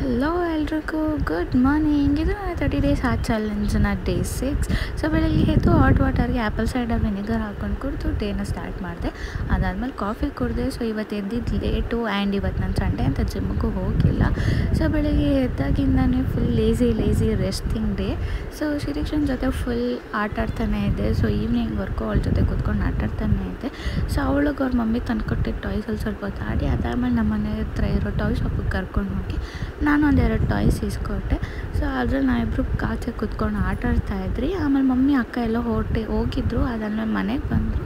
Hello ಎಲ್ರಿಗೂ good morning. ಇದು ನನ್ನ 30 ಡೇಸ್ ಹಾರ್ಟ್ ಚಾಲೆಂಜ್ನ ಡೇ 6. ಸೊ ಬೆಳಗ್ಗೆ ಎದ್ದು ಹಾಟ್ ವಾಟರ್ಗೆ ಆ್ಯಪಲ್ ಸೈಡರ್ ವಿನೆಗರ್ ಹಾಕ್ಕೊಂಡು ಕುಡಿದು ಡೇನ ಸ್ಟಾರ್ಟ್ ಮಾಡಿದೆ. ಅದಾದಮೇಲೆ ಕಾಫಿ ಕುಡಿದೆ. ಸೊ ಇವತ್ತು ಎದ್ದಿದ್ದು ಲೇಟು ಆ್ಯಂಡ್ ಇವತ್ತು ನಾನು ಸಂಡೇ ಅಂತ ಜಿಮ್ಮಿಗೂ ಹೋಗಿಲ್ಲ. ಸೊ ಬೆಳಗ್ಗೆ ಎದ್ದಾಗಿಂದನೇ full lazy resting day. So Shireekshan ಜೊತೆ ಫುಲ್ ಆಟಾಡ್ತಾನೆ ಇದೆ. ಸೊ ಈವ್ನಿಂಗ್ವರೆಗೂ ಅವಳ ಜೊತೆ ಕೂತ್ಕೊಂಡು ಆಟಾಡ್ತಾನೆ ಇದೆ. ಸೊ ಅವಳಿಗೆ ಅವ್ರ ಮಮ್ಮಿ ತಂದುಕೊಟ್ಟಿದ್ದ ಟಾಯ್ಸಲ್ಲಿ ಸ್ವಲ್ಪ ಹೊತ್ತು ಆಡಿ ಅದಾದಮೇಲೆ ನಮ್ಮ ಮನೆ ಹತ್ರ ಇರೋ ಟಾಯ್ ಶಾಪಿಗೆ ಕರ್ಕೊಂಡು ಹೋಗಿ ನಾನು ಒಂದೆರಡು ಟಾಯ್ಸ್ ಇಸ್ಕೊಟ್ಟೆ. ಸೊ ಅದ್ರಲ್ಲಿ ನಾವಿಬ್ಬರು ಕಾಚೆ ಕೂತ್ಕೊಂಡು ಆಟಾಡ್ತಾಯಿದ್ರಿ. ಆಮೇಲೆ ಮಮ್ಮಿ ಅಕ್ಕ ಎಲ್ಲ ಹೋಗಿದ್ರು. ಅದಾದಮೇಲೆ ಮನೆಗೆ ಬಂದರು.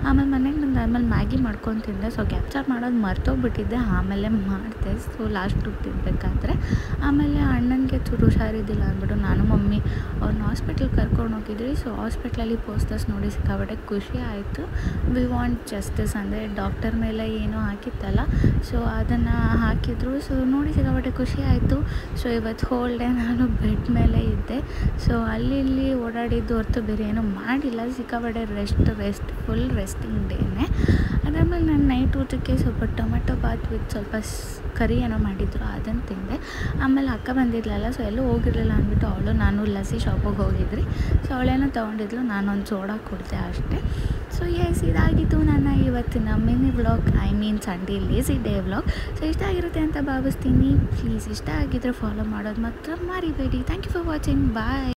ಆಮೇಲೆ ಮನೆಗೆ ಬಂದಾದ್ಮೇಲೆ ಮ್ಯಾಗಿ ಮಾಡ್ಕೊಂಡು ತಿಂದೆ. ಸೊ ಕ್ಯಾಪ್ಚರ್ ಮಾಡೋದು ಮರ್ತೋಗ್ಬಿಟ್ಟಿದ್ದೆ, ಆಮೇಲೆ ಮಾಡಿದೆ. ಸೊ ಲಾಸ್ಟ್ ತಿನ್ಬೇಕಾದ್ರೆ ಆಮೇಲೆ ಅಣ್ಣನಿಗೆ ಚೂರು ಹುಷಾರಿದ್ದಿಲ್ಲ ಅಂದ್ಬಿಟ್ಟು ನಾನು ಮಮ್ಮಿ ಅವ್ರನ್ನ ಹಾಸ್ಪಿಟ್ಲಿಗೆ ಕರ್ಕೊಂಡು ಹೋಗಿದ್ರಿ. ಸೊ ಹಾಸ್ಪಿಟ್ಲಲ್ಲಿ ಪೋಸ್ಟರ್ಸ್ ನೋಡಿ ಸಿಕ್ಕಾಪಟ್ಟೆ ಖುಷಿ ಆಯಿತು. ವಿ ವಾಂಟ್ ಜಸ್ಟಿಸ್ ಅಂದರೆ ಡಾಕ್ಟರ್ ಮೇಲೆ ಏನೋ ಹಾಕಿತ್ತಲ್ಲ, ಸೊ ಅದನ್ನು ಹಾಕಿದ್ರು. ಸೊ ನೋಡಿ ಸಿಕ್ಕಾಪಟ್ಟೆ ಖುಷಿ ಆಯಿತು. ಸೊ ಇವತ್ತು ಹೋಲ್ ಡೇ ನಾನು ಬೆಡ್ ಮೇಲೆ ಇದ್ದೆ. ಸೊ ಅಲ್ಲಿ ಇಲ್ಲಿ ಓಡಾಡಿದ್ದು ಹೊರತು ಬೇರೆ ಏನೂ ಮಾಡಿಲ್ಲ. ಸಿಕ್ಕಾಪಟ್ಟೆ ರೆಸ್ಟ್ ಫುಲ್ ರೆಸ್ಟಿಂಗ್ ಡೇನೇ. ಅದಾದಮೇಲೆ ನಾನು ನೈಟ್ ಊಟಕ್ಕೆ ಸ್ವಲ್ಪ ಟೊಮೆಟೊ ಬಾತ್ ವಿತ್ ಸ್ವಲ್ಪ ಕರಿ ಏನೋ ಮಾಡಿದ್ರು, ಅದನ್ನು ತಿಂದೆ. ಆಮೇಲೆ ಅಕ್ಕ ಬಂದಿದ್ಲಲ್ಲ, ಸೊ ಎಲ್ಲೂ ಹೋಗಿರಲಿಲ್ಲ ಅಂದ್ಬಿಟ್ಟು ಅವಳು ನಾನು ಲಸ್ಸಿ ಶಾಪಿಗೆ ಹೋಗಿದ್ರಿ. ಸೊ ಅವಳೇನೋ ತೊಗೊಂಡಿದ್ಲು, ನಾನೊಂದು ಸೋಡಾ ಕುಡಿದೆ ಅಷ್ಟೇ. ಸೊ ಇದಾಗಿತ್ತು ನನ್ನ ಇವತ್ತಿನ mini vlog, Sunday lazy day vlog. So ಇಷ್ಟ ಆಗಿರುತ್ತೆ ಅಂತ ಭಾವಿಸ್ತೀನಿ. ಪ್ಲೀಸ್ ಇಷ್ಟ ಆಗಿದ್ದರೆ ಫಾಲೋ ಮಾಡೋದು ಮಾತ್ರ ಮರಿಬೇಡಿ. Thank you for watching. Bye.